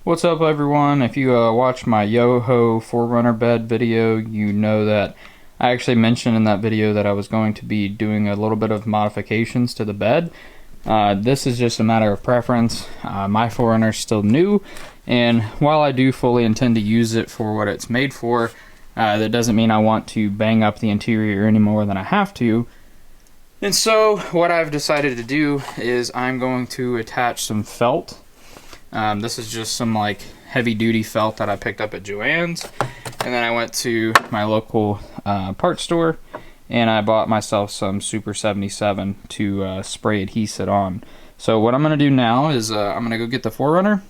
What's up everyone? If you watched my Yoho 4Runner bed video, you know that I actually mentioned in that video that I was going to be doing a little bit of modifications to the bed. This is just a matter of preference. My 4Runner is still new, and while I do fully intend to use it for what it's made for, that doesn't mean I want to bang up the interior any more than I have to. And so what I've decided to do is I'm going to attach some felt. This is just some like heavy duty felt that I picked up at Joann's, and then I went to my local parts store and I bought myself some Super 77 to spray adhese it on. So what I'm going to do now is I'm going to go get the 4Runner.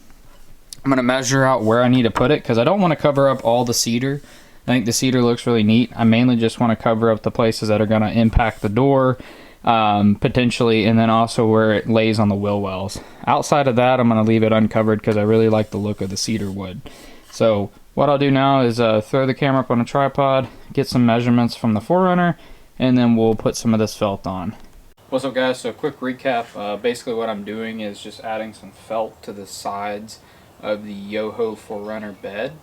I'm going to measure out where I need to put it because I don't want to cover up all the cedar. I think the cedar looks really neat. I mainly just want to cover up the places that are going to impact the door, potentially, and then also where it lays on the wheel wells. Outside of that, I'm going to leave it uncovered because I really like the look of the cedar wood. So what I'll do now is throw the camera up on a tripod, get some measurements from the 4Runner, and then we'll put some of this felt on. What's up guys, so quick recap. Basically what I'm doing is just adding some felt to the sides of the Yoho 4Runner bed.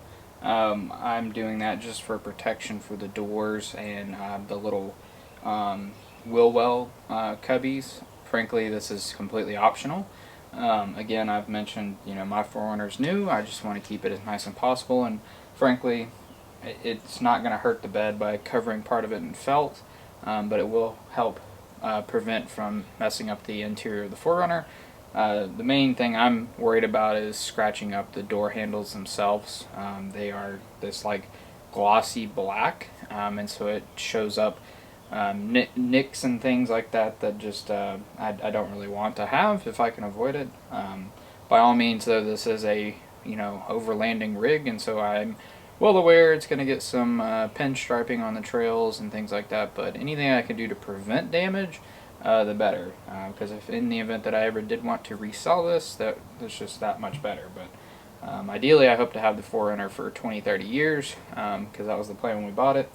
I'm doing that just for protection for the doors and the little wheel well cubbies. Frankly, this is completely optional. Again, I've mentioned, my 4Runner's new. I just want to keep it as nice as possible, and frankly, it's not going to hurt the bed by covering part of it in felt, but it will help prevent from messing up the interior of the 4Runner. The main thing I'm worried about is scratching up the door handles themselves. They are this like glossy black, and so it shows up nicks and things like that that just I don't really want to have if I can avoid it. By all means though, this is a overlanding rig, and so I'm well aware it's going to get some pinstriping on the trails and things like that, but anything I can do to prevent damage, the better, because if in the event that I ever did want to resell this, that's just that much better. But ideally I hope to have the 4Runner for 20-30 years, because that was the plan when we bought it.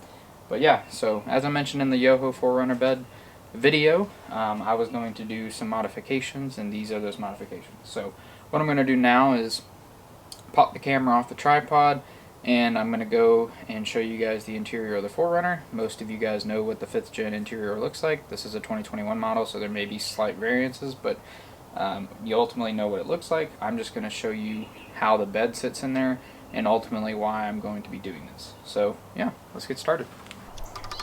But yeah, so as I mentioned in the Yoho 4Runner bed video, I was going to do some modifications, and these are those modifications. So what I'm going to do now is pop the camera off the tripod, and I'm going to go and show you guys the interior of the 4Runner. Most of you guys know what the 5th gen interior looks like. This is a 2021 model, so there may be slight variances, but you ultimately know what it looks like. I'm just going to show you how the bed sits in there, and ultimately why I'm going to be doing this. So yeah, let's get started.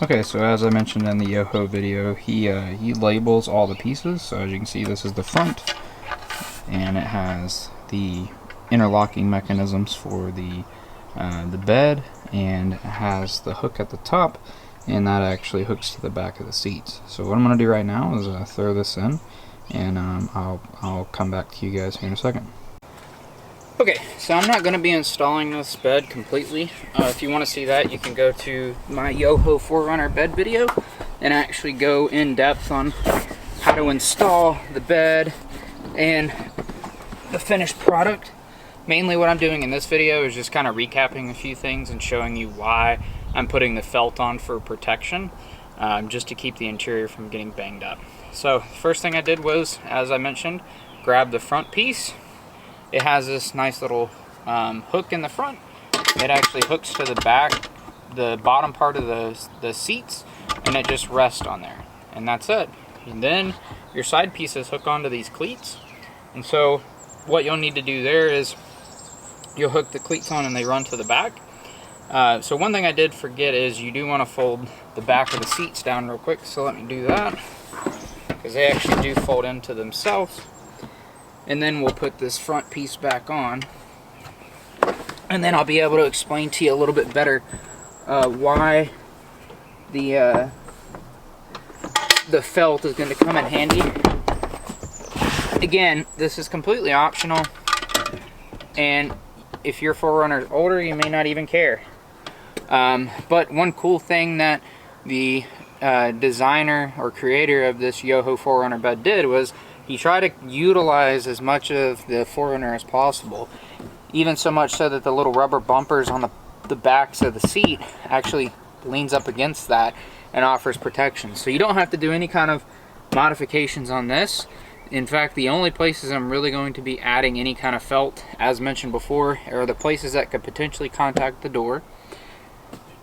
Okay, so as I mentioned in the Yoho video, he labels all the pieces. So as you can see, this is the front, and it has the interlocking mechanisms for the bed, and it has the hook at the top, and that actually hooks to the back of the seats. So what I'm going to do right now is throw this in, and I'll come back to you guys here in a second. Okay, so I'm not going to be installing this bed completely. If you want to see that, you can go to my Yoho 4Runner bed video and actually go in depth on how to install the bed and the finished product. Mainly what I'm doing in this video is just kind of recapping a few things and showing you why I'm putting the felt on for protection, just to keep the interior from getting banged up. So first thing I did was, as I mentioned, grab the front piece. It has this nice little hook in the front. It actually hooks to the back, the bottom part of the seats, and it just rests on there, and that's it. And then your side pieces hook onto these cleats, and so what you'll need to do there is you'll hook the cleats on and they run to the back. So one thing I did forget is you do want to fold the back of the seats down real quick, so let me do that, because they actually do fold into themselves. And then we'll put this front piece back on, and then I'll be able to explain to you a little bit better why the felt is going to come in handy. Again, this is completely optional, and if your 4Runner is older, you may not even care. But one cool thing that the designer or creator of this Yoho 4Runner bed did was he tried to utilize as much of the 4Runner as possible, even so much so that the little rubber bumpers on the backs of the seat actually leans up against that and offers protection. So you don't have to do any kind of modifications on this. In fact, the only places I'm really going to be adding any kind of felt, as mentioned before, are the places that could potentially contact the door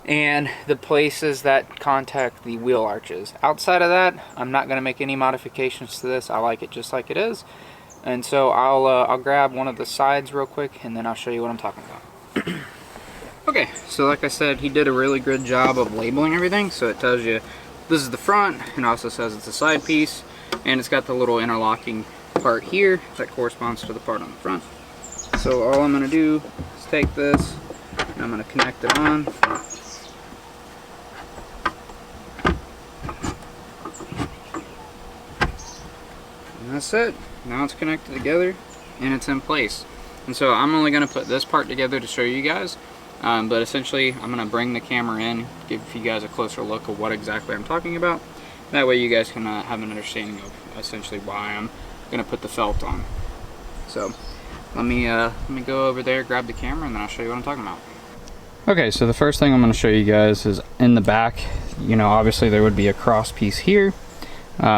and the places that contact the wheel arches. Outside of that, I'm not going to make any modifications to this. I like it just like it is. And so I'll grab one of the sides real quick, and then I'll show you what I'm talking about. Okay, so like I said, he did a really good job of labeling everything. So it tells you this is the front, and also says it's a side piece, and it's got the little interlocking part here that corresponds to the part on the front. So all I'm going to do is take this, and I'm going to connect it on. And that's it. Now it's connected together and it's in place. And so I'm only going to put this part together to show you guys. But essentially I'm going to bring the camera in, give you guys a closer look of what exactly I'm talking about. That way you guys can have an understanding of essentially why I'm going to put the felt on. So let me go over there, grab the camera, and then I'll show you what I'm talking about. Okay, so the first thing I'm going to show you guys is in the back. You know, obviously there would be a cross piece here,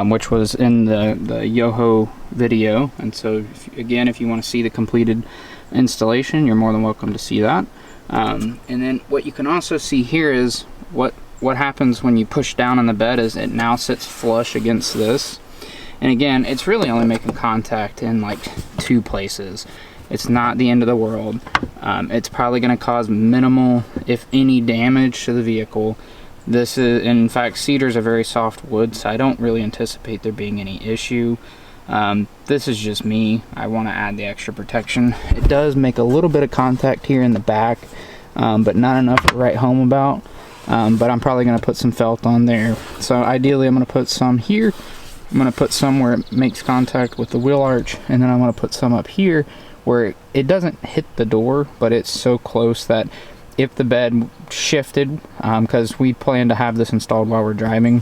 which was in the Yoho video. And so again, if you want to see the completed installation, you're more than welcome to see that. And then what you can also see here is what happens when you push down on the bed is it now sits flush against this. And again, it's really only making contact in like 2 places. It's not the end of the world. It's probably going to cause minimal, if any, damage to the vehicle. This is, in fact, cedar is a very soft wood, so I don't really anticipate there being any issue. This is just me. I want to add the extra protection. It does make a little bit of contact here in the back, but not enough to write home about. But I'm probably going to put some felt on there. So ideally I'm going to put some here. I'm going to put some where it makes contact with the wheel arch, and then I'm going to put some up here where it doesn't hit the door, but it's so close that if the bed shifted, because we plan to have this installed while we're driving,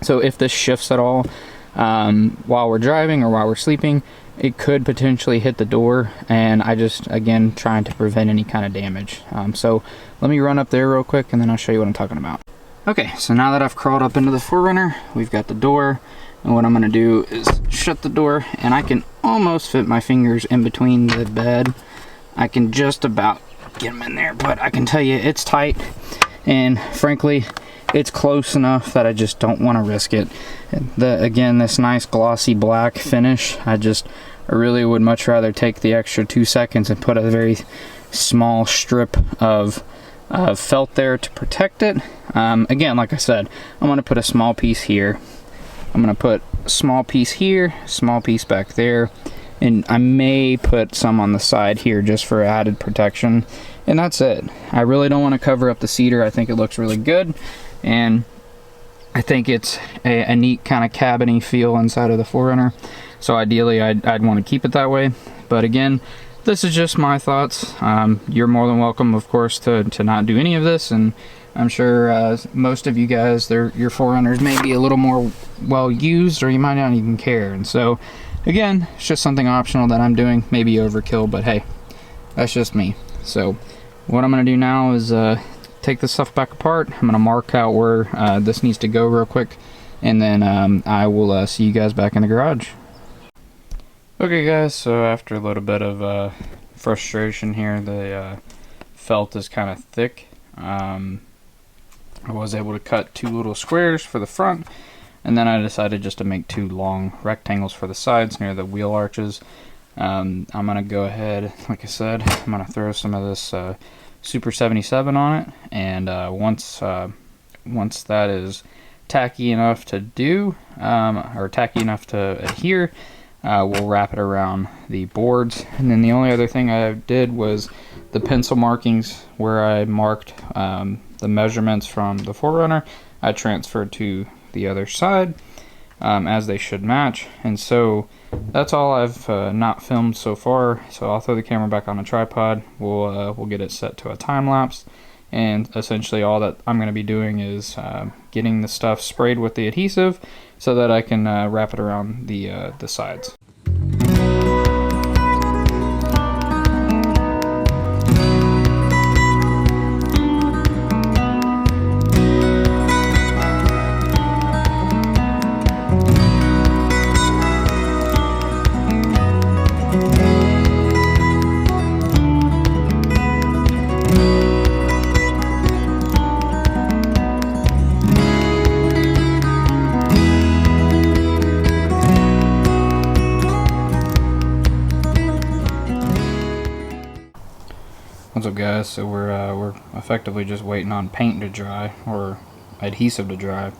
so if this shifts at all while we're driving or while we're sleeping, it could potentially hit the door, and I just, again, trying to prevent any kind of damage. So let me run up there real quick, and then I'll show you what I'm talking about. Okay, so now that I've crawled up into the 4Runner, we've got the door, and what I'm going to do is shut the door, and I can almost fit my fingers in between the bed. I can just about get them in there, but I can tell you it's tight, and frankly it's close enough that I just don't want to risk it. Again, this nice glossy black finish, I really would much rather take the extra 2 seconds and put a very small strip of felt there to protect it. Again, like I said, I'm going to put a small piece here, I'm going to put a small piece here, small piece back there, and I may put some on the side here just for added protection, and that's it. I really don't want to cover up the cedar. I think it looks really good, and I think it's a neat kind of cabiny feel inside of the 4Runner. So ideally I'd want to keep it that way, but again, this is just my thoughts. You're more than welcome, of course, to not do any of this, and I'm sure most of you guys, your 4Runners may be a little more well used, or you might not even care. And so again, it's just something optional that I'm doing, maybe overkill, but hey, that's just me. So what I'm going to do now is take this stuff back apart. I'm going to mark out where this needs to go real quick, and then I will see you guys back in the garage. Okay guys, so after a little bit of frustration here, the felt is kind of thick. I was able to cut 2 little squares for the front, and then I decided just to make 2 long rectangles for the sides near the wheel arches. I'm going to go ahead, like I said, I'm going to throw some of this Super 77 on it, and once that is tacky enough to do, or tacky enough to adhere, we'll wrap it around the boards. And then the only other thing I did was the pencil markings where I marked the measurements from the 4Runner, I transferred to the other side, as they should match. And so that's all I've not filmed so far. So I'll throw the camera back on a tripod. We'll get it set to a time lapse, and essentially all that I'm going to be doing is getting the stuff sprayed with the adhesive so that I can wrap it around the sides. What's up, guys? So we're effectively just waiting on paint to dry, or adhesive to dry.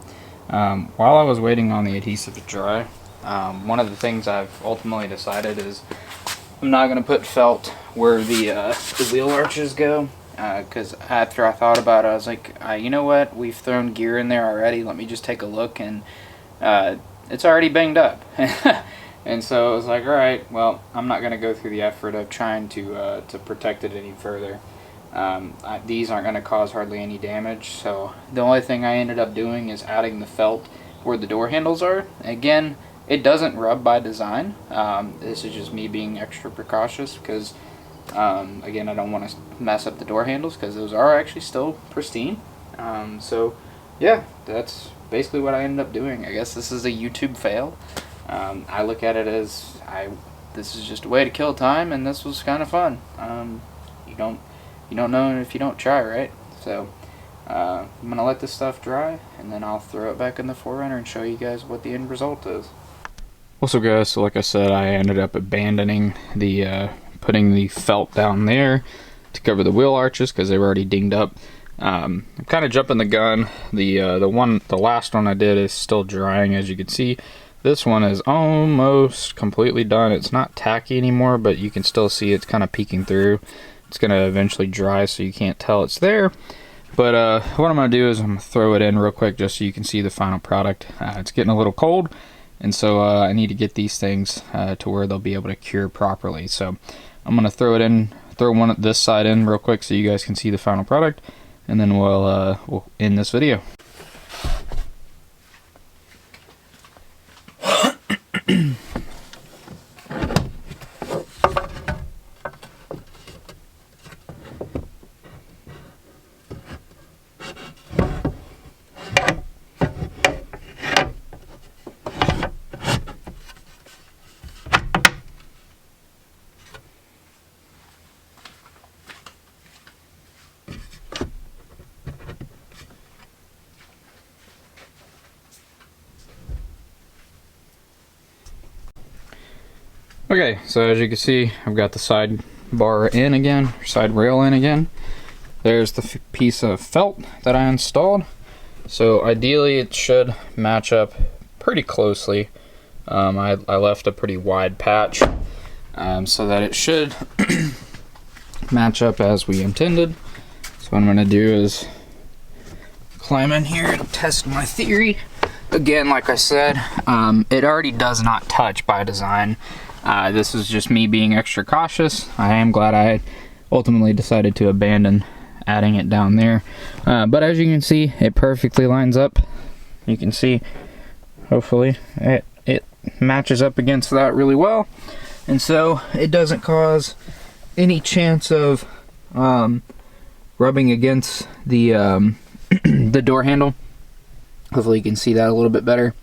While I was waiting on the adhesive to dry, one of the things I've ultimately decided is I'm not going to put felt where the wheel arches go, because after I thought about it, I was like, you know what? We've thrown gear in there already. Let me just take a look, and it's already banged up. And so I was like, all right, well, I'm not going to go through the effort of trying to protect it any further. These aren't going to cause hardly any damage, so the only thing I ended up doing is adding the felt where the door handles are. Again, it doesn't rub by design. This is just me being extra precautious because, again, I don't want to mess up the door handles because those are actually still pristine. So, yeah, that's basically what I ended up doing. I guess this is a YouTube fail. I look at it as this is just a way to kill time, and this was kind of fun. You don't know if you don't try, right? So I'm gonna let this stuff dry, and then I'll throw it back in the 4Runner and show you guys what the end result is. Also, guys, so like I said, I ended up abandoning the putting the felt down there to cover the wheel arches because they were already dinged up. I'm kind of jumping the gun. The last one I did is still drying, as you can see. This one is almost completely done. It's not tacky anymore, but you can still see it's kind of peeking through. It's going to eventually dry, so you can't tell it's there. But what I'm going to do is I'm going to throw it in real quick just so you can see the final product. It's getting a little cold, and so I need to get these things to where they'll be able to cure properly. So I'm going to throw it in, throw one at this side in real quick so you guys can see the final product, and then we'll end this video. Okay, so as you can see, I've got the side bar in again, side rail in again. There's the piece of felt that I installed. So ideally it should match up pretty closely. I left a pretty wide patch so that it should match up as we intended. So what I'm going to do is climb in here and test my theory. Again, like I said, it already does not touch by design. This is just me being extra cautious. I am glad I ultimately decided to abandon adding it down there. But as you can see, it perfectly lines up. You can see, hopefully, it matches up against that really well. And so it doesn't cause any chance of rubbing against the, the door handle. Hopefully you can see that a little bit better.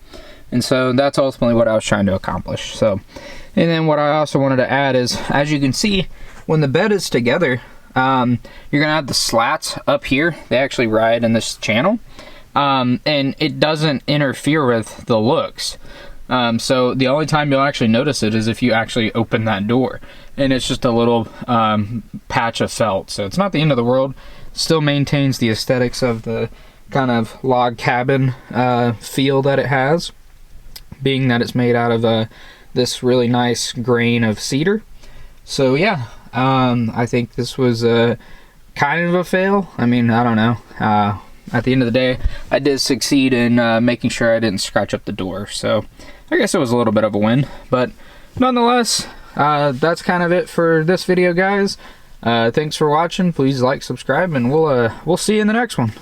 And so that's ultimately what I was trying to accomplish. So, and then what I also wanted to add is, as you can see, when the bed is together, you're gonna have the slats up here. They actually ride in this channel, and it doesn't interfere with the looks. So the only time you'll actually notice it is if you actually open that door, and it's just a little patch of felt. So it's not the end of the world. Still maintains the aesthetics of the kind of log cabin feel that it has, being that it's made out of this really nice grain of cedar. So yeah, I think this was kind of a fail. I mean, I don't know. At the end of the day, I did succeed in making sure I didn't scratch up the door. So I guess it was a little bit of a win. But nonetheless, that's kind of it for this video, guys. Thanks for watching. Please like, subscribe, and we'll see you in the next one.